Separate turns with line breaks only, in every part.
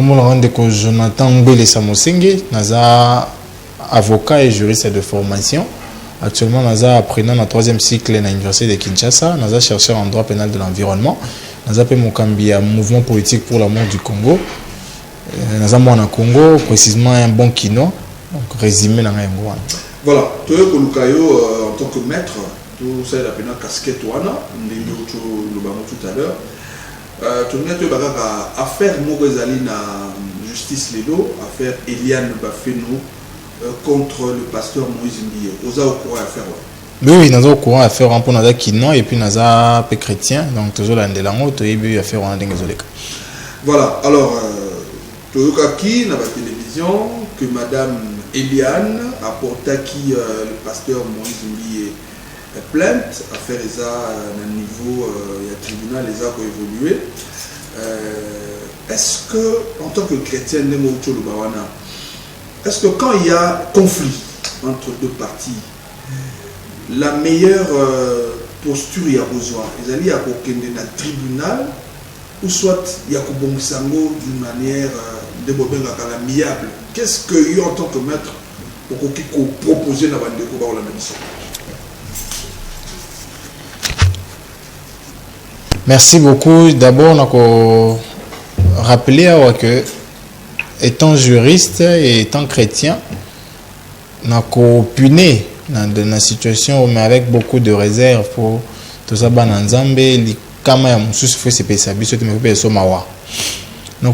Comme on le rend que Jonathan Mbele Samosenge, naza avocat et juriste de formation. Actuellement, naza apprenant le 3e cycle à l'université de Kinshasa, naza chercheur en droit pénal de l'environnement, naza pe mokambi à mouvement politique pour l'amour du Congo. Naza mwana Congo, précisément un bon kino. Donc résumé dans un.
Voilà, tu es en tant que maître, tout ça la pénal casquette wana, tout à l'heure. Tu as affaire Mogozali na justice Ledo, affaire Eliane Bafeno contre le pasteur Moïse Mbiye. Vous avez au courant à faire?
Oui, nous avons au courant à faire un peu dans Kino et puis nous avons peu chrétien, donc toujours dans des langues, tu as eu à faire un désolé.
Voilà, alors, tu as qui dans la télévision que Madame Eliane apporta qui le pasteur Moïse Mbiye plainte, affaire ça à un niveau, il y a tribunal, les a évolué. Est-ce que, en tant que chrétien, est-ce que quand il y a conflit entre deux parties, la meilleure posture il y a besoin, il y a un tribunal ou soit il y a un d'une manière de amiable? Qu'est-ce que en tant que maître pour proposer dans la mission?
Merci beaucoup. D'abord, on a rappelé que, étant juriste et étant chrétien, on a puni dans la situation, mais avec beaucoup de réserves pour tout ça. Donc,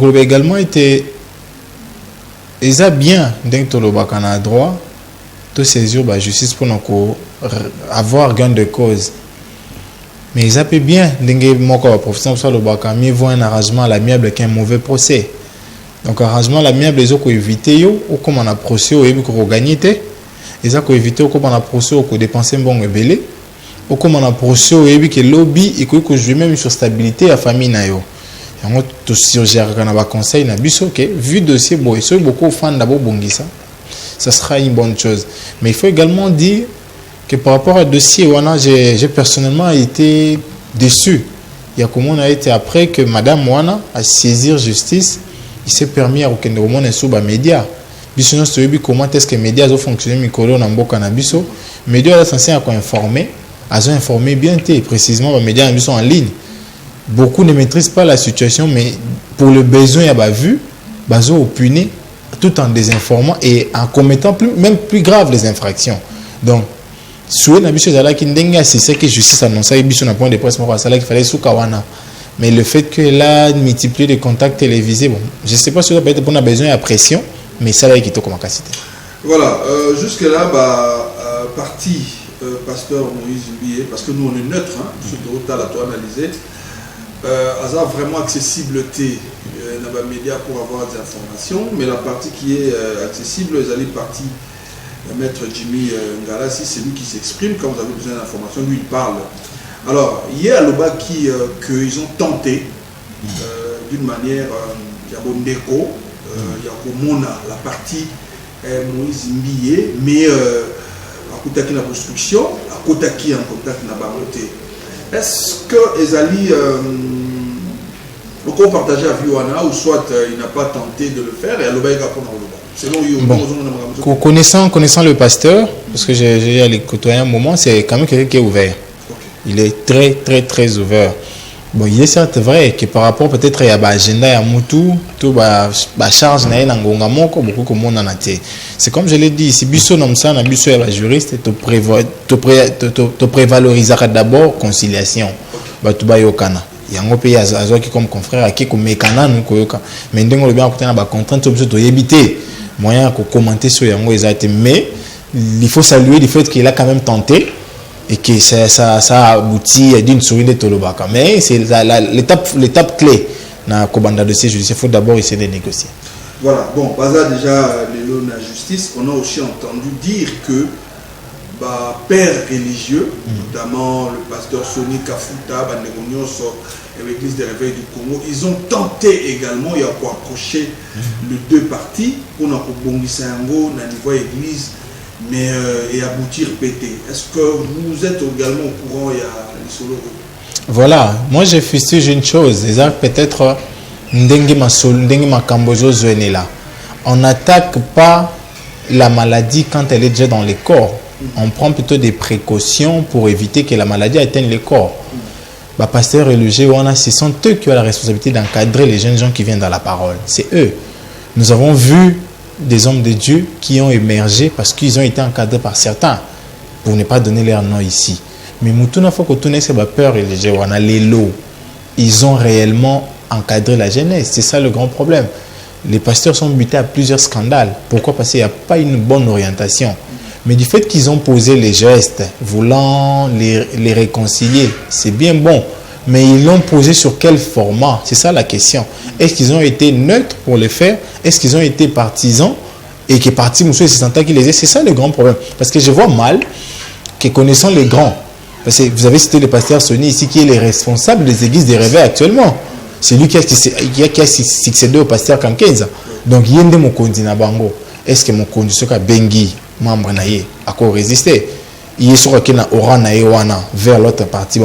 on a également été bien dans droit de saisir la justice pour avoir gain de cause. Mais ils appellent bien, professeur mieux vaut un arrangement à l'amiable qu'un mauvais procès. Donc, arrangement à l'amiable, ils ont évité, ou comme on a procès, ou gagné, ils ont évité, ou comme on a procès, ou dépensé un bon rebelle, ou comme on a procès, ou que lobby, et que je même sur stabilité à la famille. Et on tout suggère qu'on a un conseil, vu le dossier, beaucoup de fans d'abord bongisa, ça sera une bonne chose. Mais il faut également dire que par rapport au dossier, j'ai personnellement été déçu. Il y a comment on a été après que Madame Wana a saisi justice, il s'est permis à aucun moment de sous les médias. Comment est-ce que les médias ont fonctionné, Mikolo, Namboka, Nabiso. Les médias sont censés informer, ils ont informé bien, précisément, les médias sont en ligne. Beaucoup ne maîtrisent pas la situation, mais pour le besoin, il y a vu, ils ont puni tout en désinformant et en commettant même plus grave les infractions. Donc, c'est que justice annonce un point de presse qu'il fallait sous Kawana. Mais le fait que là, multiplier les contacts télévisés, bon, je ne sais pas si ça peut être pour on a besoin de pression, mais ça va être comme un cité.
Voilà, jusque-là, parti pasteur Moïse Mbiye, parce que nous on est neutre, sur le total à toi analyser, a vraiment accessibilité dans les médias pour avoir des informations, mais la partie qui est accessible, les parties. Maître Jimmy Ngala, si c'est lui qui s'exprime, quand vous avez besoin d'informations, lui il parle. Alors, hier à l'Oba qu'ils ont tenté d'une manière, il y a bon déco, il y a Komona, la partie Moïse Mbiye, mais à Koutaki la construction, à Koutaki en contact na baroté. Est-ce que Ezali beaucoup partagé à Viwana ou soit il n'a pas tenté de le faire et à l'Oba il va prendre l'Oba?
Bon. Connaissant le pasteur, parce que j'ai allé côtoyer un moment, c'est quand même quelqu'un qui est ouvert. Il est très, très, très ouvert. Bon, il est certes vrai que par rapport peut-être à l'agenda, à Moutou, tout la charge, beaucoup comme on en a été. C'est comme je l'ai dit, si Bisso nomme ça, un Bisso est juriste, tu prévalorisera d'abord conciliation. Tu vas yokana. Il y a un pays qui comme confrère qui comme mécana nous koyoka. Mais ndenge le bien côté na ba contrainte obligé de éviter moyen de commenter sur yango exact. Mais il faut saluer le fait qu'il a quand même tenté et que ça a abouti d'une souris de Tolobaka. Mais c'est l'étape clé dans le dossier judiciaire. Il faut d'abord essayer de négocier.
Voilà, bon, Baza déjà, la justice, on a aussi entendu dire que pères religieux, notamment le pasteur Soni Kafuta, l'église des réveils du Congo, ils ont tenté également, il y a pour approcher les deux parties, pour bongisa yango na niveau église, mais et aboutir pété. Est-ce que vous êtes également au courant, il y a les solos?
Voilà, moi je fustige une chose, peut-être on n'attaque pas la maladie quand elle est déjà dans les corps. On prend plutôt des précautions pour éviter que la maladie atteigne les corps. Pasteur religieux, ce sont eux qui ont la responsabilité d'encadrer les jeunes gens qui viennent dans la parole. C'est eux. Nous avons vu des hommes de Dieu qui ont émergé parce qu'ils ont été encadrés par certains, pour ne pas donner leur nom ici. Mais Moutouna faut que tout n'est pas peur religieux. On a les lots. Ils ont réellement encadré la jeunesse. C'est ça le grand problème. Les pasteurs sont butés à plusieurs scandales. Pourquoi? Parce qu'il n'y a pas une bonne orientation. Mais du fait qu'ils ont posé les gestes, voulant les réconcilier, c'est bien bon. Mais ils l'ont posé sur quel format? C'est ça la question. Est-ce qu'ils ont été neutres pour le faire? Est-ce qu'ils ont été partisans? Et que parti Moussou et Santa qui les aient? C'est ça le grand problème. Parce que je vois mal que connaissant les grands, parce que vous avez cité le pasteur Sony ici qui est le responsable des églises des réveils actuellement. C'est lui qui a succédé au pasteur Kamkenza. Donc, Yende Mokondi Nabango. Est-ce que Mokondi Soka Bengi, membre Naye, a quoi résister? Il est sur qu'il a aura Naye Wana vers l'autre partie.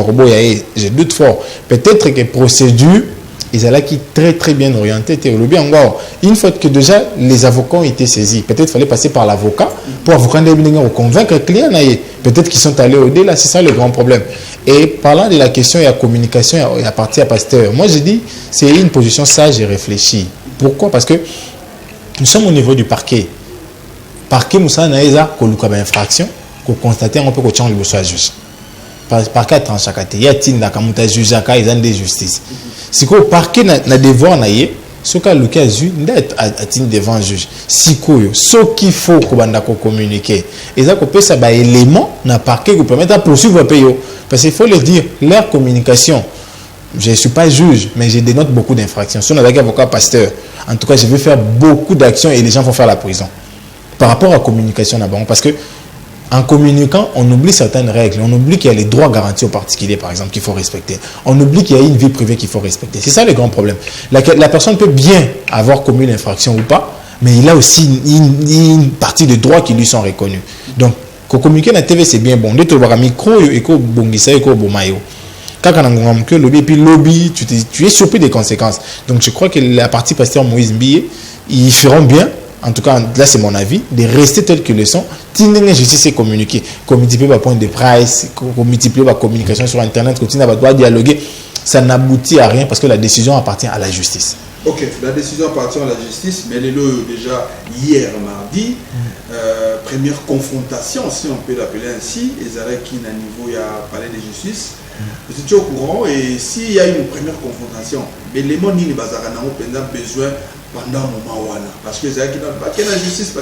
Je doute fort. Peut-être que procédure, ils allaient qui très très bien orientés. Une fois que déjà les avocats ont été saisis, peut-être qu'il fallait passer par l'avocat pour convaincre le client. Peut-être qu'ils sont allés au-delà. C'est ça le grand problème. Et parlant de la question et la communication et la partie à pasteur, moi je dis c'est une position sage et réfléchie. Pourquoi? Parce que nous sommes au niveau du parquet. Parquet, Moussa Naïza, qu'on a une infraction, qu'on constate un peu qu'on tient le soit juge. Parquet tranche chaque année. Il y a une qui juge à ils ont des justice. Si le parquet n'a devoir naïe, ce qu'a le cas juge d'être devant le juge. Si ce qu'il faut qu'on communique, et ça qu'on peut ça élément n'a parquet qui permet de poursuivre le pays. Parce qu'il faut le dire, leur communication. Je ne suis pas juge, mais je dénote beaucoup d'infractions. Si on a des avocats pasteurs, en tout cas, je vais faire beaucoup d'actions et les gens vont faire la prison. Par rapport à la communication là-bas, parce que en communiquant, on oublie certaines règles. On oublie qu'il y a les droits garantis aux particuliers, par exemple, qu'il faut respecter. On oublie qu'il y a une vie privée qu'il faut respecter. C'est ça le grand problème. La personne peut bien avoir commis l'infraction ou pas, mais il a aussi une partie de droits qui lui sont reconnus. Donc, communiquer dans la TV, c'est bien bon. Dès que tu as un micro, et que quand on a un lobby, et puis lobby, tu es surpris des conséquences. Donc, je crois que la partie pasteur Moïse Mbié, ils feront bien. En tout cas, là c'est mon avis, de rester tels qu'ils le sont. Tindenge justice et communiquer. Qu'on multiplie par point de price, qu'on multiplie par communication sur Internet, qu'on doit dialoguer. Ça n'aboutit à rien parce que la décision appartient à la justice.
Ok, la décision appartient à la justice, mais déjà hier mardi, première confrontation, si on peut l'appeler ainsi, Ezara qui n'a niveau il y a palais de justice. Vous étiez au courant et s'il y a une première confrontation, l'élément ni bazarana ont besoin pendant un moment parce que Ezara qui n'a pas la justice,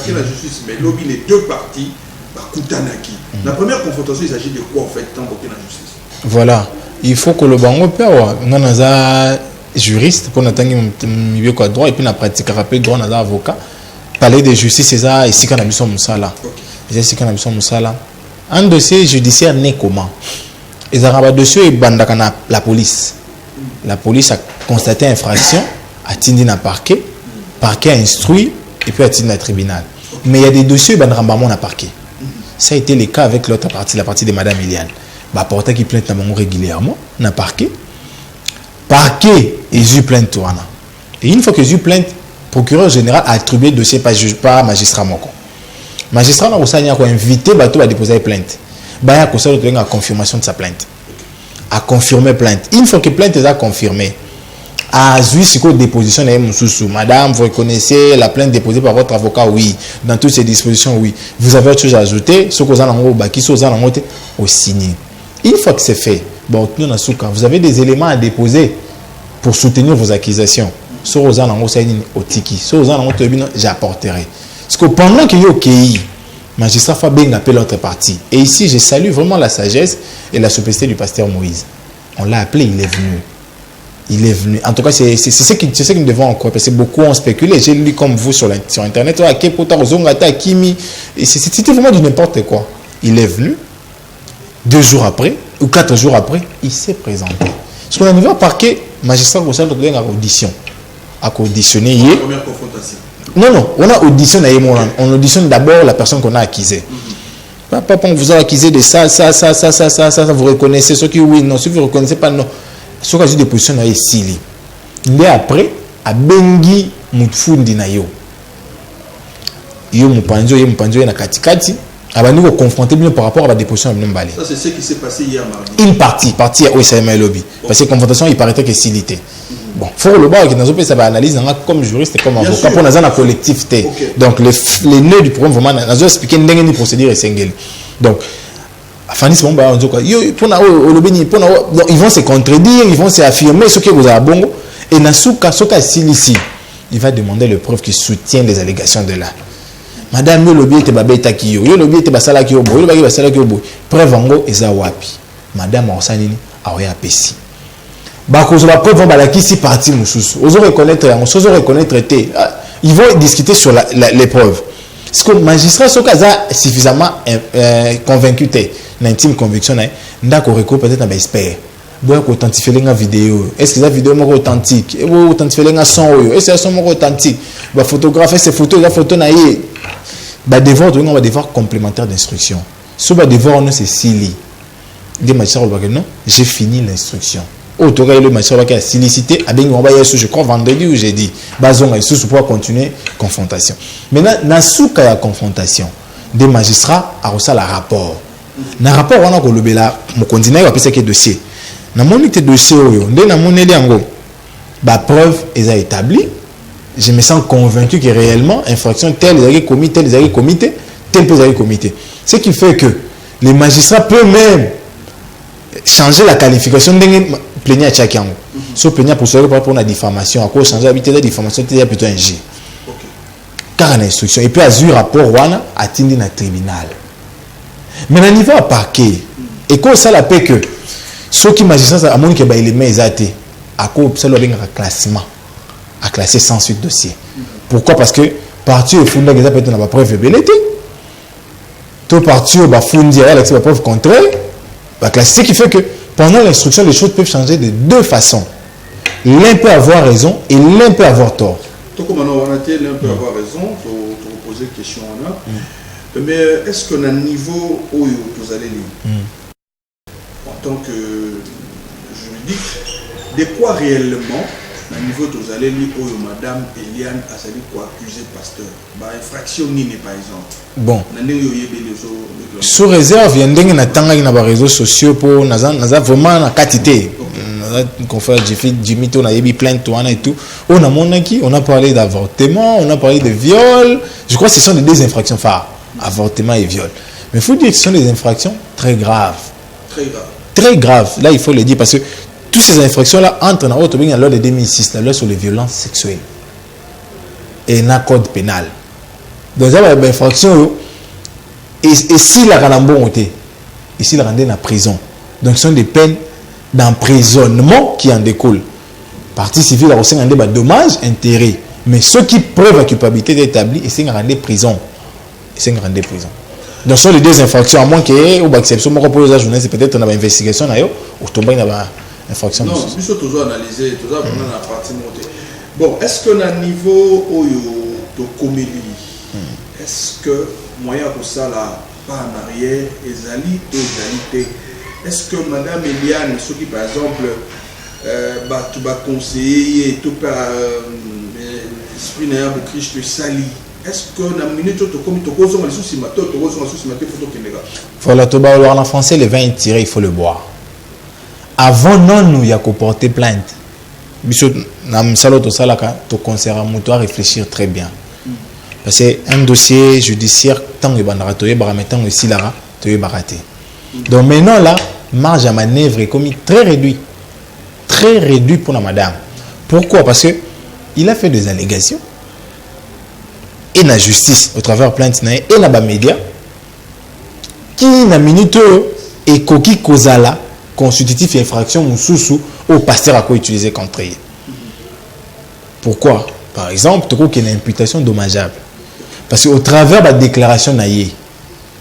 mais lobby les deux parties, Kutanaki. La première confrontation, il s'agit de quoi en fait tant que la justice?
Voilà, il faut que le bango père, on a juriste pour n'attendre mieux quoi droit et puis la pratique rappel droit on a avocat parler de justice c'est ça ici quand on a mis son moussala ici quand on a mis son moussala un dossier judiciaire n'est comment ils ont un dossier et bandakana la police a constaté infraction a tindi na parquet a instruit et puis a tindi na tribunal mais il y a des dossiers bandrambamon na parquet ça a été le cas avec l'autre partie la partie de madame Eliane porter qui plainte na bango régulièrement na parquet et eu plainte tourna. Et une fois que eu plainte, le procureur général a attribué le dossier pas juge pas magistrat moko. Magistrat n'a pas invité bateau à déposer plainte. Baya ko ça la confirmation de sa plainte. A confirmé plainte. Une fois que plainte est confirmée, a eu ce déposition na mususu. Madame, vous reconnaissez la plainte déposée par votre avocat? Oui. Dans toutes ces dispositions, oui. Vous avez autre chose à ajouter? Ce que vous avez au signé. Une fois que c'est fait, vous avez des éléments à déposer pour soutenir vos accusations. J'apporterai. Parce que pendant qu'il y a OK, magistrat Fabien appelle l'autre partie. Et ici, je salue vraiment la sagesse et la sobriété du pasteur Moïse. On l'a appelé, il est venu. Il est venu. En tout cas, c'est ce que nous devons encore. Parce que beaucoup ont spéculé. J'ai lu comme vous sur Internet. C'était vraiment du n'importe quoi. Il est venu. 2 jours après, ou 4 jours après, il s'est présenté. Parce qu'on a arrivé au parquet, magistrat Gosal de à audition. À auditionner hier.
Première confrontation.
Non, on a auditionné hier. On auditionne d'abord la personne qu'on a accusée. Papa, on vous a accusé de ça, vous reconnaissez ce qui oui, non, si vous ne reconnaissez pas, non. Ce que j'ai des positions ici. Mais après, abengi mufundi na yo mupanzo na katikati abandi ko confronter bien par rapport à la déposition de Mbale.
Ça c'est ce qui s'est passé hier mardi.
Une partie à OSM lobby parce que confrontation il paraît que s'ilité. Bon, faut le voir que nous avons fait ça analyse comme juriste et comme avocat pour dans un collectif T. Donc les nœuds du problème vraiment nous avons expliqué une procédure essentielle. Donc Fanny c'est bon bah on dit quoi ils vont se contredire, ils vont s'affirmer ce que vous avez bon et Nasuka soka ici il va demander le preuve qui soutient les allégations de là. Madame yo lobby te babeta kiyo yo lobby te basala kiyo bo yo lobby basala kiyo bo preuve ngo eza wapi madame osanini aoya pesi ba ko ba preuve ba la kisi parti mususu ozo reconnaître yango ozo reconnaître te ils vont discuter sur les preuves. Est-ce que le magistrat sokaza suffisamment convaincu te l'intime conviction ndako recours peut-être na expert doit authentifier la vidéo. Est-ce que la vidéo est authentique? Et vous authentifier la son est-ce que son est authentique? Ba photographe ces photos la photo na yé ba devoir on va devoir complémentaire d'instruction. Ce ba devoir on c'est sili. Des magistrats va que non, j'ai fini l'instruction. Autour le magistrat va silicité a bien on va je crois vendredi ou jeudi. Bazon et sous pour continuer confrontation. Maintenant na souka ya confrontation des magistrats a reçu la rapport. Na rapport on a ko lobela mo continuer va penser que dossier. Na monité dossier oyo ndé na moneli yango ba preuve est établie. Je me sens convaincu que réellement infraction telle est commis tel peut être comité. Ce qui fait que les magistrats peuvent même changer la qualification d'un plaignant à chacun. Sauf plaignant pour par rapport à la diffamation, à cause changer l'habitude de la diffamation, c'est plutôt un G. Car en instruction, il peut avoir rapport wana atteindre dans le tribunal. Mais à niveau à parquet, et quand ça la paix que ceux qui magistrats à mon que ba les mains athées, à cause ça le classement, à classer sans suite dossier. Pourquoi? Parce que parti au fond de la peut-être n'a pas preuve belleté. Tout parti au bas fond dire la preuve contraire. La classe, ce qui fait que pendant l'instruction, les choses peuvent changer de deux façons. L'un peut avoir raison et l'un peut avoir tort.
Tout comme on a dit, l'un peut avoir raison, pour poser une question là. Mais est-ce qu'à un niveau où vous allez lire, en tant que juridique, de quoi réellement, à un niveau où vous allez lire, où Madame Eliane a sali pour accuser pasteur, bah infraction nini par exemple.
Bon. Sous réserve, il y a des réseaux sociaux pour nous vraiment la quantité. Confrère Jimmy, on a eu plein de tout et tout. On a parlé d'avortement, on a parlé de viol. Je crois que ce sont les deux infractions phares, avortement et viol. Mais il faut dire que ce sont des infractions très graves.
Très graves.
Très graves. Là, il faut le dire parce que toutes ces infractions-là entrent dans la loi de 2006, la loi sur les violences sexuelles. Et un code pénal. Donc, il y a des infractions. Et si la rambon était, ici la rendait en prison. Donc ce sont des peines d'emprisonnement qui en découlent. Partie civile a aussi un débat dommage, intérêt. Mais ceux qui prouvent la culpabilité d'établir, c'est une rendez prison. C'est une rendez prison. Donc ce sont les deux infractions. À moins qu'il y ait une exception, c'est peut-être une investigation ou tomber dans l'infraction.
Non, il faut toujours analyser, toujours vraiment la partie montée. Bon, est-ce que à niveau de comédie, est-ce que moyen pour ça là pas en arrière ezali to égalité? Est-ce que Madame Eliane, ceux qui par exemple tu vas conseiller tout par esprit n'a pour Christ sali, est-ce que na minute to comme to cause on les soucis mato to cause on soucis mato photo kenega
voilà to ba en français le vin est tiré, il faut le boire avant non nous y a qu'au porter plainte biso na msalo to salaka to conseiller à moto à réfléchir très bien. Parce que un dossier judiciaire, tant que bandarato barametan aussi là, tu es baraté. Donc maintenant là, marge à manœuvre est commis très réduit pour la madame. Pourquoi? Parce que il a fait des allégations et la justice au travers plainte et la média qui n'a minute et coquille causala constitutif infraction ou sous au pasteur à quoi utiliser contre elle. Pourquoi? Par exemple, tu crois qu'il y a une imputation dommageable. Parce qu'au travers de la déclaration naïe,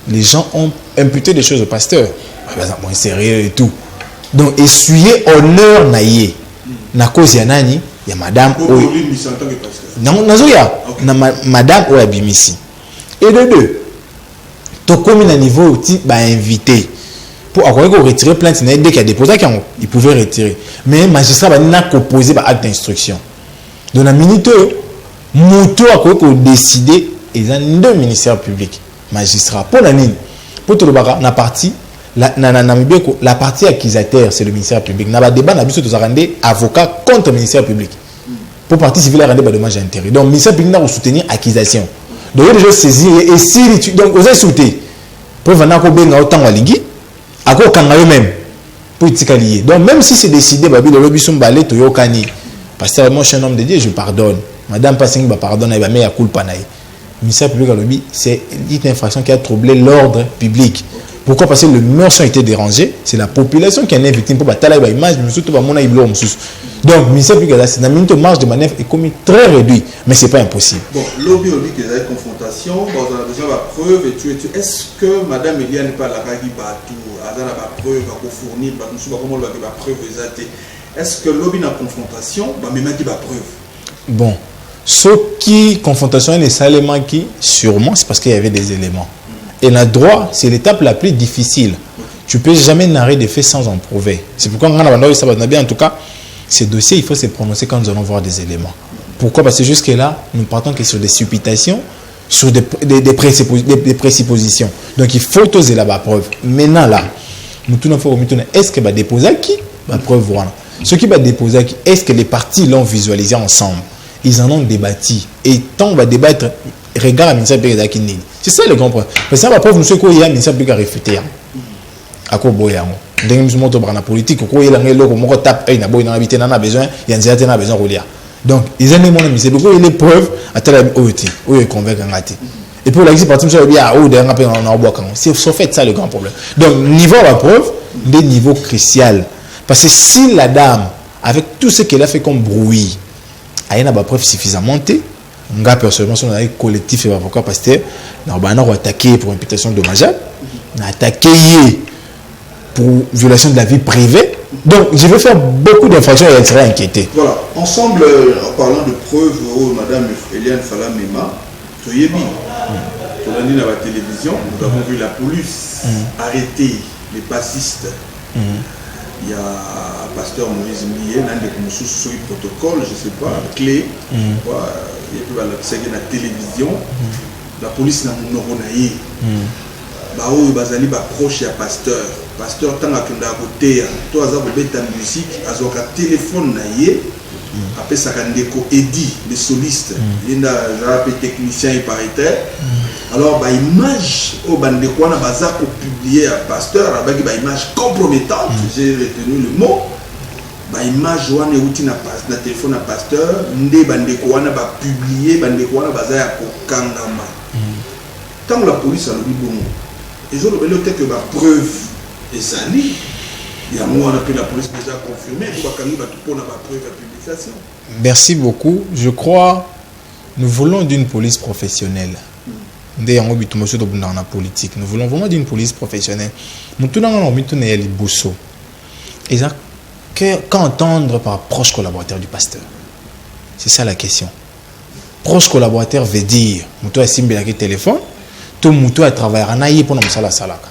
les gens ont imputé des choses au pasteur. Par exemple, bon, sérieux et tout. Donc, essuyer honneur naïe. Na cause yanani, il y a madame. Non, madame ou abimisi. Et de deux, tu comme à niveau type invité. Pour retirer plainte, dès qu'il y a déposé, il pouvait retirer. Mais le magistrat n'a qu'opposé par acte d'instruction. Dans la minute, Moutou a décidé, ils ont deux ministères publics, magistrats. Pour la ligne, pour tout le barra, la partie, la partie accusateur, c'est le ministère public. N'a pas débat, n'a pas besoin avocat contre le ministère public. Pour partie civile, il y a des dommages intérêts. Donc, le ministère public n'a pas soutenir accusation. Donc, il y a déjà saisi et si, donc, vous avez sauté. Pour venir à Kobe, autant à Ligi, à quoi on même. Pour y donc, même si c'est décidé, Babi, le lobby sont balés, Toyo Kani. Parce que moi, je suis un homme de Dieu, je pardonne. Madame Passing va pardonner, elle va mettre à culpa. Le ministère public à lobby, c'est une infraction qui a troublé l'ordre public. Pourquoi? Parce que le meurtre a été dérangé, c'est la population qui en est victime. Pour battre la image, mais surtout pour mon aïblon. Donc, le ministère public, c'est une minute de marge de manœuvre est commis très réduit, mais ce n'est pas impossible.
Bon, lobby, on dit qu'il y a une confrontation, on a besoin de preuves et tout. Est-ce que Madame Eliane n'est pas la Ragi Batou, elle a la preuve, elle va fournir, elle ne comment elle va preuve exacte. Est-ce que lobby n'a confrontation, mais même qui va preuve? Bon,
ce qui confrontation est nécessairement qui, sûrement, c'est parce qu'il y avait des éléments. Et la droit, c'est l'étape la plus difficile. Tu ne peux jamais narrer des faits sans en prouver. C'est pourquoi, en tout cas, ces dossiers, il faut se prononcer quand nous allons voir des éléments. Pourquoi? Parce que jusque-là, nous partons que sur des supputations, sur des présuppositions. Donc, il faut oser la preuve. Maintenant, là, nous tournons est-ce que va déposer qui va preuve voilà. Ce qui va déposer qui, est-ce que les parties l'ont visualisé ensemble? Ils en ont débattu. Et tant on va débattre, regarde le ministère public d'Akinini. C'est ça le grand problème. Parce que ça va preuve, nous savons qu'il y a un ministère public à réfuter. À quoi boire? La politique, il y a besoin. Donc, ils ont des preuves à tel et puis, c'est fait ça le grand problème. Donc, niveau à la preuve, des niveaux cruciaux. Parce que si la dame, avec tout ce qu'elle a fait comme bruit, a une preuve suffisamment, personnellement, on a un collectif et avocat parce que nous avons attaqué pour imputation dommageable, on a attaqué pour violation de la vie privée. Donc, je vais faire beaucoup d'infractions et elle sera inquiétée.
Voilà. Ensemble, en parlant de preuves, Madame Eliane Falamema, tu y es bien. Tu l'as dit dans la télévision, nous avons vu la police arrêter les passistes. Il y a pasteur Moïse Mbié, l'un des sous protocole, je ne sais pas, clé. Il y a la télévision. La police n'a pas bazali ba proche ya pasteur tanga kunda côté to aza beta musique azoka téléphone na ye apesa kandeko Edi le soliste linda za technicien et paraît alors ba image au bandeko na baza ko publier à pasteur avec ba image compromettante j'ai retenu le mot ba image wana uti na téléphone à pasteur ndé bandeko wana ba publier bandeko wana baza ya ko kangama tant la police a le bon. Ils ont le que la preuve est salie. Il y a moi, on a la police déjà confirmé.
Merci beaucoup. Je crois nous voulons d'une police professionnelle. Nous voulons vraiment d'une police professionnelle. Nous voulons qu'entendre par proche collaborateur du pasteur. C'est ça la question. Proche collaborateur veut dire, nous avons un téléphone. Tout le monde a travaillé pour nous.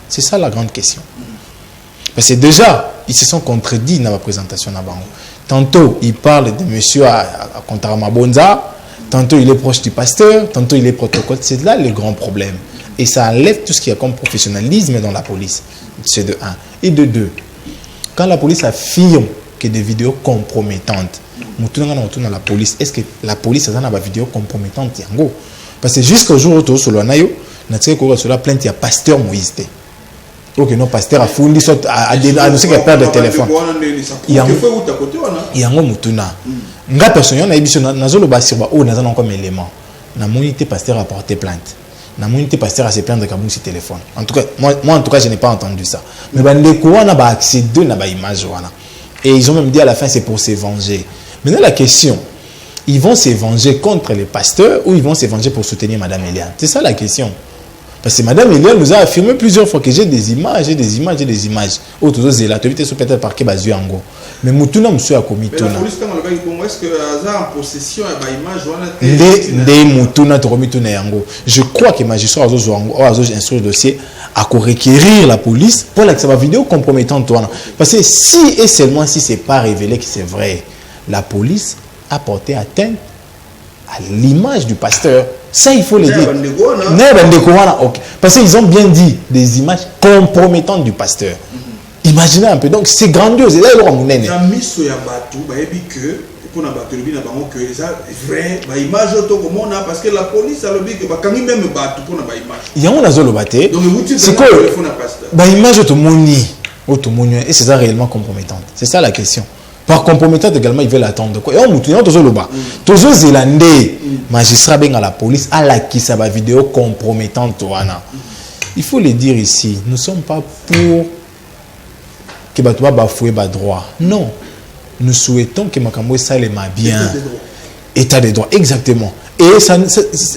C'est ça la grande question. Parce que déjà, ils se sont contredits dans la présentation. Tantôt, il parle de monsieur à Kontaramabonza, tantôt il est proche du pasteur, tantôt il est protocole. C'est là le grand problème. Et ça enlève tout ce qu'il y a comme professionnalisme dans la police. C'est de 1. Et de 2, quand la police affirme que des vidéos compromettantes, nous retournons dans la police. Est-ce que la police a des vidéos compromettantes? Parce que jusqu'au jour où tu as sur la plainte, il y a pasteur Moïse. Ok, non, pasteur a fourni, a annoncé qu'il y a peur de téléphone. Il y a un mutuna. Nga personne, on a émission, nazolo basirba, oh, nazan encore élément. Na monité pasteur a porté plainte. Na monité pasteur a se plaindre de Kabou sur téléphone. En tout cas, moi, en tout cas, je n'ai pas entendu ça. Mais ben, les courants n'a pas accédé à l'image. Et ils ont même dit à la fin, c'est pour se venger. Maintenant, la question, ils vont se venger contre les pasteurs ou ils vont se venger pour soutenir Madame Eliane? C'est ça la question. Parce que Madame Eliane nous a affirmé plusieurs fois que j'ai des images. Autour de là, tu as peut-être parqué Bazu Ango. Mais Moutouna, monsieur a commis tout.
Mais la police, est-ce que Hazard en possession a image?
Je crois que le magistrat a instruit le dossier à requérir la police pour la vidéo compromettante. Parce que si et seulement si ce n'est pas révélé que c'est vrai, la police a porté atteinte à l'image du pasteur. Ça, il faut le dire.
Okay.
Parce qu'ils ont bien dit des images compromettantes du pasteur. Imaginez un peu. Donc, c'est grandiose. Et là, il y a
vrai, image parce que la police a le dit que quand même battu pour na image.
Il y a un donc c'est quoi image et c'est ça réellement compromettante. C'est ça la question. Par compromettante également, ils veulent attendre quoi. Et on moutonne toujours le bas. Toujours zélandais magistrat ben à la police à la qui ça va vidéo compromettante wana. Il faut le dire ici, nous ne sommes pas pour que Batouba bafoué bas droit. Non. Nous souhaitons que Makambo ça les m'a bien. État de droit, exactement. Et ça,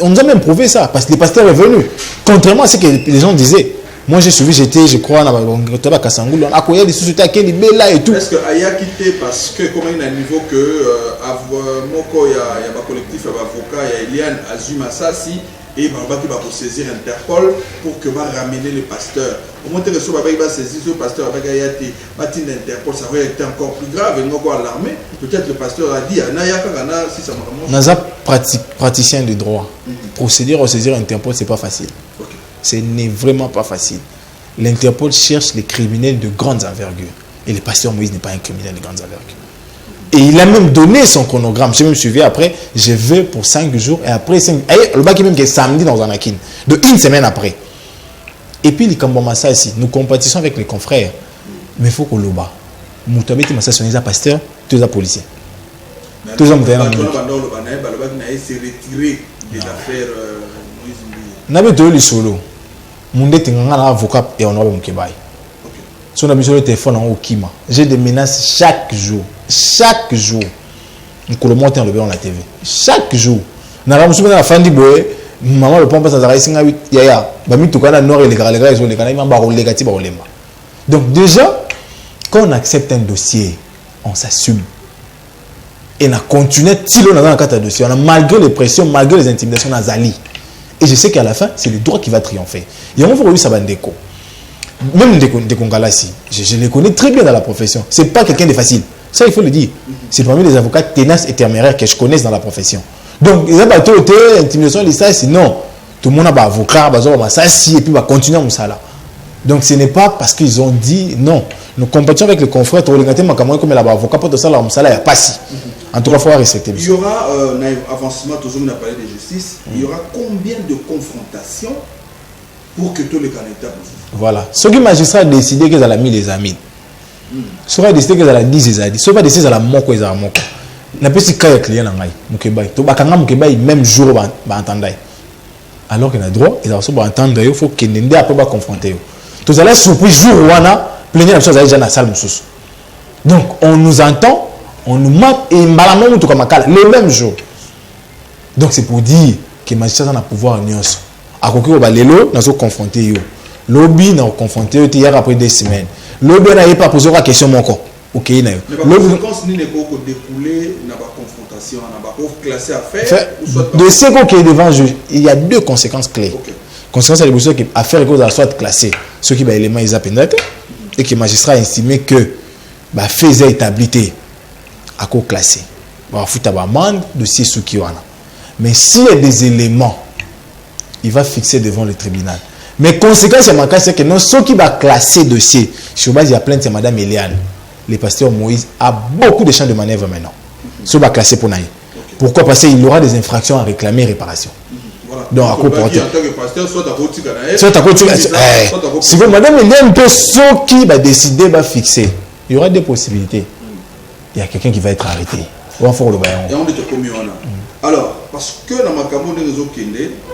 on nous a même prouvé ça, parce que le pasteur est venu. Contrairement à ce que les gens disaient. Moi j'ai suivi, je crois, dans Kassangoul, on a connu des sociétés qui sont là et tout.
Est-ce que Aya quitté parce que, comme il y a un niveau que, Moko, il y a un collectif, il y a Eliane, Azuma Sassi, et il va saisir Interpol pour que va ramener le pasteur. Au moins que ce va saisir ce pasteur avec Ayati, Batin d'Interpol, ça aurait été encore plus grave, et nous avons l'armée. Peut-être le pasteur a dit, si ça m'a
Naza praticien de droit. Procéder à saisir Interpol, c'est pas facile.
Okay.
Ce n'est vraiment pas facile. L'Interpol cherche les criminels de grandes envergures. Et le pasteur Moïse n'est pas un criminel de grandes envergures. Et il a même donné son chronogramme. J'ai même suivi après. Je vais pour 5 jours. Et après 5 jours. Le bac est même qui est samedi dans Anakin. De une semaine après. Et puis, les Kambomassa ici. Nous compétissons avec les confrères. Mais il faut qu'on le bat. Moutabe, tu m'as sonné les pasteurs, tous les policiers. Tous les moutons.
s'est retiré des affaires Moïse Mbiye.
N'avez pas eu le solo. Monde est un avocat et on a un Mkebaï. Si on a besoin de téléphone en Okima, j'ai des menaces chaque jour. Chaque jour. Nous le monter en le on la TV. Chaque jour. Nous avons souvent la fin du boé. Maman le pompe ça s'arrête singa huit yaya. Bami tout cas noir et les gars ils ont les canaux baro négatif baro lema. Donc déjà quand on accepte un dossier, on s'assume. Et on a continué tilo dans un cadre de dossier. On a malgré les pressions, malgré les intimidations dans Zali. Et je sais qu'à la fin, c'est le droit qui va triompher. Et on va voir ça bandeko. Même des Congalassi, je les connais très bien dans la profession. C'est pas quelqu'un de facile. Ça, il faut le dire. C'est parmi les avocats tenaces et téméraires que je connais dans la profession. Donc, ils ont pas tout intimidation, sinon, tout le monde a un avocat, et puis va continuer à ça là. Donc, ce n'est pas parce qu'ils ont dit non. Nous compétons avec les confrères, comme l'avocat, pour ça, là, il n'y a pas si. En tout cas, il faut respecter.
Il y aura un avancement, toujours on a parlé de justice. Il y aura combien de confrontations pour que tous les candidats
voilà. Ce qui magistrat a décidé qu'ils allaient mis les amis. Ce qui a décidé qu'ils allaient 10 les amis. Ce qui a décidé qu'ils allaient moko les amis. n'a pas si cas client na ngai mukeba to bakanga mukeba même jour ba entendre alors qu'il a droit il a reçu ba entendre il faut qu'il n'ait pas ba confronter tous allez surprise jour wana plénière la chose déjà na salle mususu donc on nous entend on nous mate et mbalamo tout comme akala le même jour donc c'est pour dire que magistrat na pouvoir nyonso akoki ba lelo na so confronter yo lobby na confronter yo hier après 2 semaines lobby na pas poser la question moko OK na yo
le conséquence ni ne peut découler na ba confrontation na ba classer affaire ou soit
de ce qui est devant juge il y a 2 conséquences clés. Okay. Conséquence à l'évolution qui affaire que soit classé ceux qui ba éléments ils appellent et que magistrat a estimé que ba faisait établité à co classé ba futa ba amende dossier sous qui wana mais s'il y a des éléments il va fixer devant le tribunal. Mais conséquence c'est que non ceux qui va classer dossier sur base il y a plainte de madame Eliane. Le pasteur Moïse a beaucoup de champs de manœuvre maintenant. Ce va classer pour naï. Pourquoi? Parce qu'il aura des infractions à réclamer réparation.
Voilà.
Donc à quoi porter? Si vous madame Eliane peut ceux qui va décider va fixer. Il y aura des possibilités. Il y a quelqu'un qui va être arrêté.
Et on dit que alors parce que dans ma caméra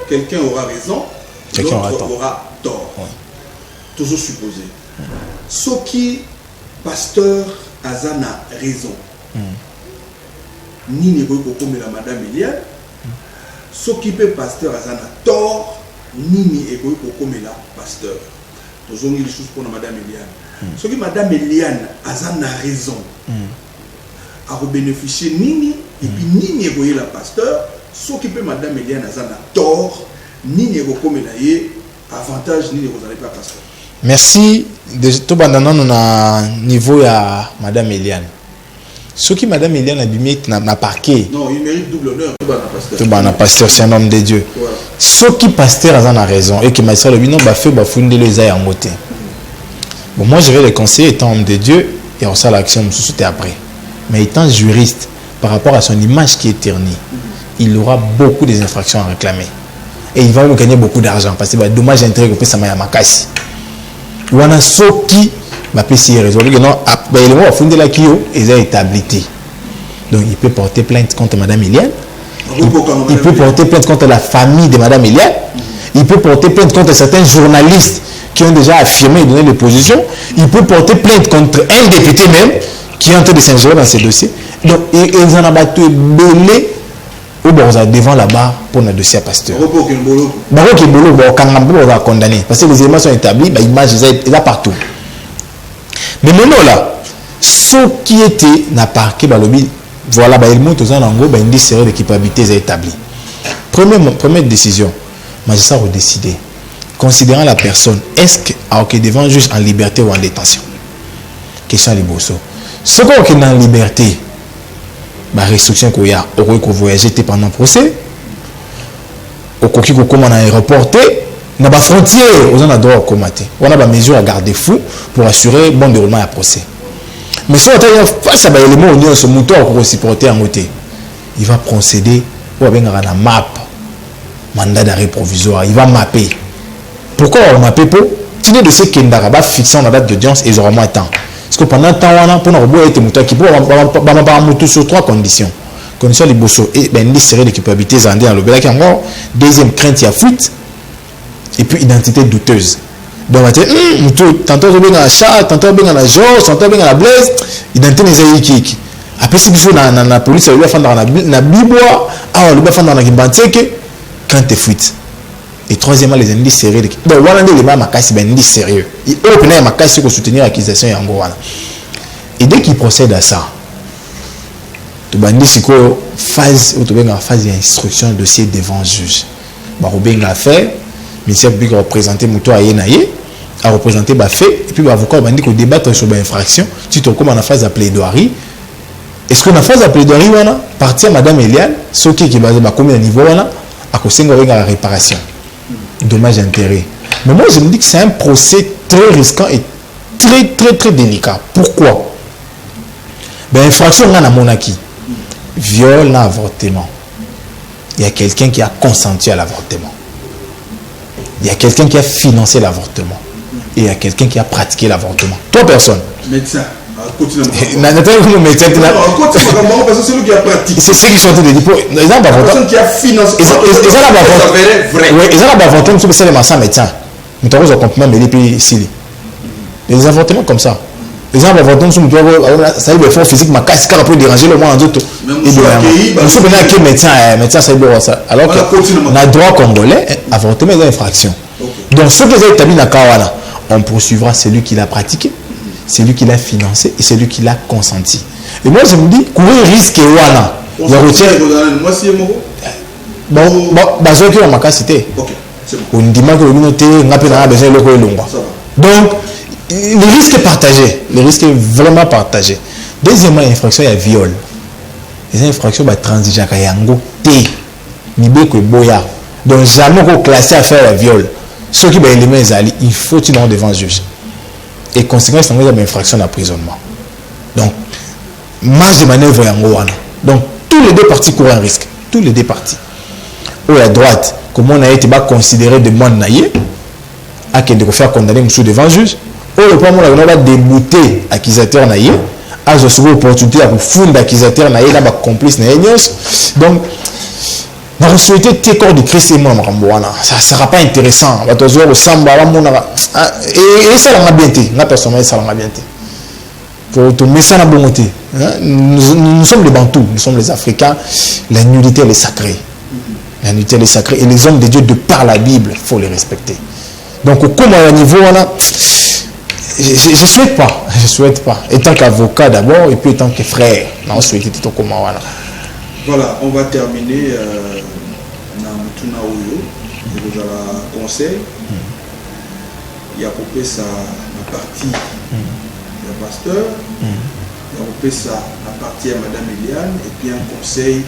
quelqu'un aura raison,
quelqu'un
aura tort. Toujours supposé. Ce qui pasteur Azana raison. Ni ne peut pas comme la madame Eliane. Ce qui peut pasteur Azana tort, ni ne peut pas comme la pasteur. Toujours une chose pour la madame Eliane. Ce qui madame Eliane Azana raison. A bénéficier Nini et puis Nini est la pasteur, ce qui peut madame Eliane Azana tort, Nini est comme la avantage, Nini vous n'allez pas pasteur.
Merci. De tout bandana nous na niveau ya madame Eliane. Ce qui Madame Eliane Abimé n'a parqué.
Non, il mérite double honneur.
Tout le pasteur, c'est un homme de Dieu. Voilà. Ce qui pasteur a raison et que magistrat le binon fait fonder les ailes en côté. Bon, moi je vais le conseiller étant homme de Dieu et on sait l'action me sauter après. Mais étant juriste, par rapport à son image qui est ternie, il aura beaucoup des infractions à réclamer. Et il va me gagner beaucoup d'argent parce que dommage intérêt que ça m'a makasi. Ou on a ce qui va payer raison. Non, il va fonder la Kio et il a établi. Donc il peut porter plainte contre Madame Eliane. Il peut porter plainte contre la famille de Madame Eliane. Il peut porter plainte contre certains journalistes qui ont déjà affirmé et donné des positions. Il peut porter plainte contre un député même qui est en train de s'ingérer dans ces dossiers. Donc ils en ont battu belé ou devant la barre pour un dossier à pasteur. Barreau qui est condamné parce que les éléments sont établis, l'image est là partout. Mais maintenant là, ce qui était n'a parqué lobby, voilà, il monte aux anangos, il dit série d'équipabilité est établie. Première décision, magistrat a décidé, considérant la personne, est-ce qu'elle est devant juge en liberté ou en détention? Question à Liboso. Ce qu'on est en liberté, la restriction qu'il y a, au voyager pendant le procès, au coquille qu'on a reporté, dans la frontière, on a droit à commater. On a des mesures à garder fou pour assurer bon déroulement à procès. Mais si on est face à l'élément où on se monte pour supporter en côté, il va procéder pour avoir un map, mandat d'arrêt provisoire. Il va mapper. Pourquoi on va mapper pour tenir de ce qu'il y a fixé la date d'audience et ils auront moins de temps. Parce que pendant un temps, on a pour nous être mouton qui peut sur trois conditions. Condition de bosso et une série d'équipabilité zandé dans le black encore. Deuxième crainte, il y a fuite. Et puis identité douteuse. Donc, tantôt on a un chat, tantôt on a un Georges, tantôt on a la Blaise, identité des aïkiks. Après, si vous avez la police, il va faire dans la Bibois, il va faire dans la Gimbanteke, quand tu fuite. Et troisièmement, les indices sérieux. Donc, voilà, les mamakasi, ben indices sérieux. Il open un makasi pour soutenir l'accusation et en gros. Et dès qu'il procède à ça, tu vas dire que phase d'instruction de dossier devant le juge. Il va faire, le ministère public va représenter Mouto à Yenaye, à représenter le fait, et puis l'avocat va dire qu'on débat sur l'infraction, tu te comme en phase de plaidoirie. Est-ce qu'on a phase de plaidoirie, partir à Madame Eliane, ce qui est basé à combien de niveau, à cause de la réparation. Dommage intérêt. Mais moi, je me dis que c'est un procès très risquant et très délicat. Pourquoi? Infraction, on a monarchie. Viol, avortement. Il y a quelqu'un qui a consenti à l'avortement. Il y a quelqu'un qui a financé l'avortement. Et il y a quelqu'un qui a pratiqué l'avortement. Trois personnes.
Médecin.
C'est lui qui a pratiqué. C'est ceux qui sont en train de dire. La
personne qui a financé.
Ils ont l'avortement, c'est les médecins. Nous avons un compliment, mais les avortements comme ça. Les gens avortement, ça veut faire physique, mais qu'est-ce qu'on peut déranger le moins en d'autres. Nous sommes venus médecin, ça veut dire ça. Alors que dans le droit congolais, avortement est une infraction. Donc, ceux qui ont établi dans Kawana, on poursuivra celui qui l'a pratiqué, celui qui l'a financé et celui qui l'a consenti. Et moi, je me dis, courir risque et voilà.
Il retient. Moi, si
bon, ceux qui ont ma cité. On dit que le minute, on a besoin de le. Donc, le risque est partagé. Le risque est vraiment partagé. Deuxièmement, l'infraction, il y a viol. Les infractions, transiger à Yango, donc, jamais qu'on classe à faire le viol. Ceux qui ont éléments, il faut qu'ils devant le juge. Et conséquence, c'est une infraction d'emprisonnement. Donc, marge de manœuvre est en haut. Donc, tous les deux parties courent un risque. Tous les deux parties. Ou à droite, comme on a été considéré de monde naïe, à qui de faire condamner monsieur devant le juge, ou le point où on va débouter l'accusateur naïe, à ce second opportunité à fondre l'accusateur naïe, là, complice naïe. Donc, dans la société, tes corps de Christ et moi, ça ne sera pas intéressant. Et ça l'a bien été. La personne, ça l'a bien été. Pour te mettre ça dans la bonté. Nous sommes les Bantous, nous sommes les Africains. La nudité, elle est sacrée. La nudité, elle est sacrée. Et les hommes de Dieu, de par la Bible, il faut les respecter. Donc, comme à un niveau, je ne souhaite pas. Je ne souhaite pas. Étant qu'avocat d'abord, et puis étant que frère. Non, je souhaite tout comment.
Voilà, on va terminer. Tuna Oyo, vous avez un conseil. Il y a coupé sa partie. Il y a pasteur, il on ça à partir de Madame Eliane et puis un conseil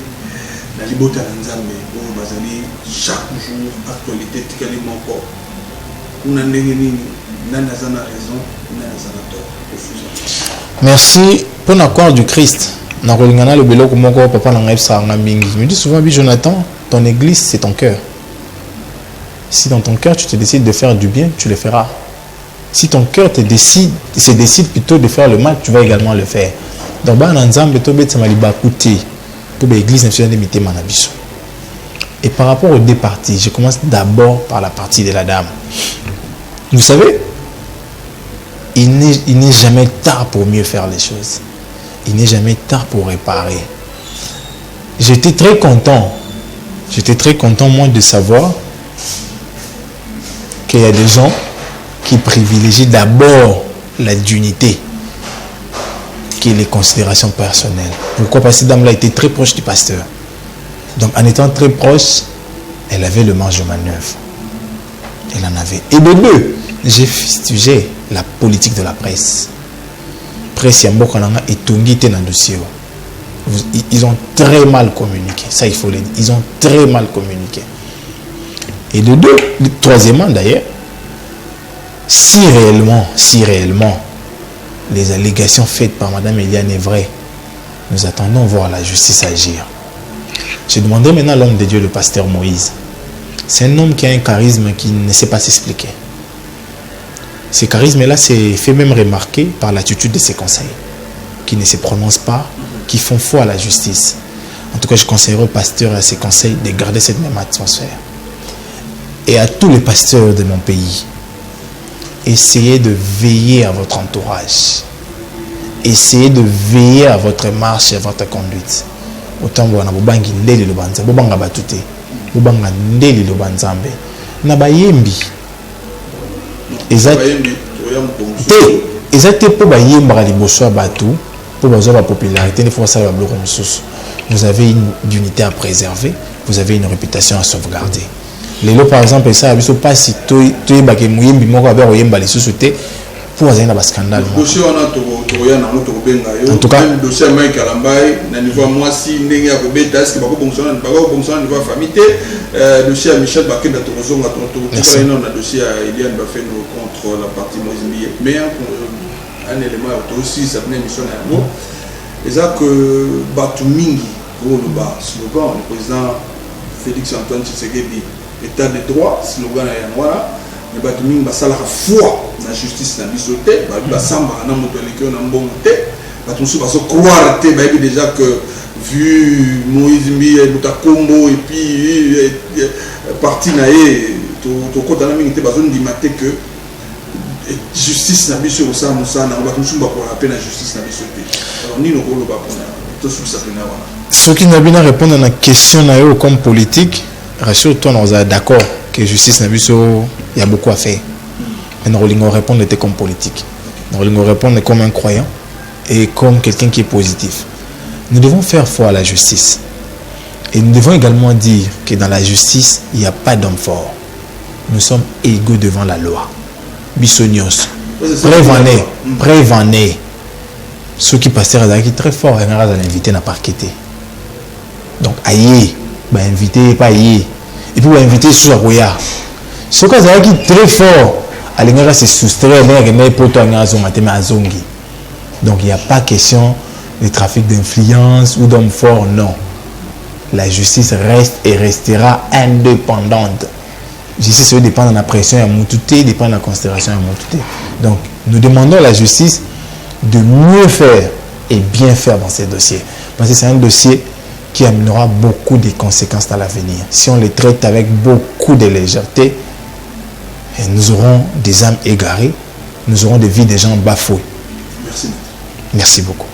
la liberté Nzambe pour Bazali chaque jour actualité tikalement encore. On a nini nanazana raison, nanazana tort.
Merci pour l'accord du Christ. Na rolingana le belo comme encore papa na ngepsa ngamingi. Je me dis souvent Jonathan, ton église c'est ton cœur. Si dans ton cœur tu te décides de faire du bien, tu le feras. Si ton cœur se décide plutôt de faire le mal, tu vas également le faire. Donc, et par rapport aux deux parties, je commence d'abord par la partie de la dame. Vous savez, il n'est jamais tard pour mieux faire les choses. Il n'est jamais tard pour réparer. J'étais très content, moi, de savoir qu'il y a des gens qui privilégient d'abord la dignité que les considérations personnelles. Pourquoi? Parce que cette dame-là était très proche du pasteur. Donc, en étant très proche, elle avait le marge de manœuvre. Elle en avait. Et de deux, j'ai fustigé la politique de la presse. Presse Yambokananga et Tungite dans le dossier. Ils ont très mal communiqué. Ça, il faut le dire. Ils ont très mal communiqué. Et de deux, troisièmement d'ailleurs, si réellement les allégations faites par Madame Eliane est vraies, nous attendons voir la justice agir. Je demanderai maintenant à l'homme de Dieu, le pasteur Moïse. C'est un homme qui a un charisme qui ne sait pas s'expliquer. Ce charisme-là s'est fait même remarquer par l'attitude de ses conseils, qui ne se prononcent pas, qui font foi à la justice. En tout cas, je conseillerais au pasteur et à ses conseils de garder cette même atmosphère. Et à tous les pasteurs de mon pays, essayez de veiller à votre entourage. Essayez de veiller à votre marche et à votre conduite. Autant vous avez bobangi ndeli lo banza, bobanga batute, bobanga ndeli lo banzambe. Na bayembi. Exacte pour bayemba liboso batu, pour bazo la popularité, il faut ça la bloko mususu. Vous avez une unité à préserver, vous avez une réputation à sauvegarder. Les lots par exemple, ça ne pas si tu es baké mouyembi moko avec oyemba les sous-soutés pour avoir un scandale.
En tout cas, le dossier Mike Alambaye, na niveau moi si ndenge ya kobeta est-ce que bako fonctionner niveau famille dossier Michel Bakenda Torozonga tout na dossier Eliane Bafeno contre la partie Mozambique. Mais un élément aussi ça venait mission na mo. Et ça que Batu Mingi pour le bas slogan le président Félix Antoine Tshisekedi état de droit slogan ya voilà. Mais Batu Mingi basala foi la justice na bisoté ba samba na moto lekio na mbongo te batu musu baso croire te ba déjà que vu Moïse Mbiye Mutakombo et puis parti na ye to kota na mingi te bazo ndimate que justice na biso ko sa musana batu musu ba ko rappeler la justice na bisoté alors ni no ko lo ba pona to sous ça pena wana
ce qui n'a bien répondre à la question na yo comme politique rassure-toi on est d'accord que justice na biso il y a beaucoup à faire. Mais nous allons répondre comme politique. Nous allons répondre comme un croyant et comme quelqu'un qui est positif. Nous devons faire foi à la justice. Et nous devons également dire que dans la justice, il n'y a pas d'homme fort. Nous sommes égaux devant la loi. Bissonios. Prévenez. Ceux qui passent qui très fort, ils vont l'inviter n'a pas quitté. Donc, aïe, inviter, pas aïe. Et puis, inviter sous la rouillard. Ce qui est très fort, il se soustraire, donc il n'y a pas question de trafic d'influence ou d'hommes forts, non. La justice reste et restera indépendante. La justice dépend de la pression à Moutouté, dépend de la considération à Moutouté. Donc nous demandons à la justice de mieux faire et bien faire dans ces dossiers. Parce que c'est un dossier qui amènera beaucoup de conséquences à l'avenir. Si on les traite avec beaucoup de légèreté, et nous aurons des âmes égarées, nous aurons des vies des gens bafoués.
Merci.
Merci beaucoup.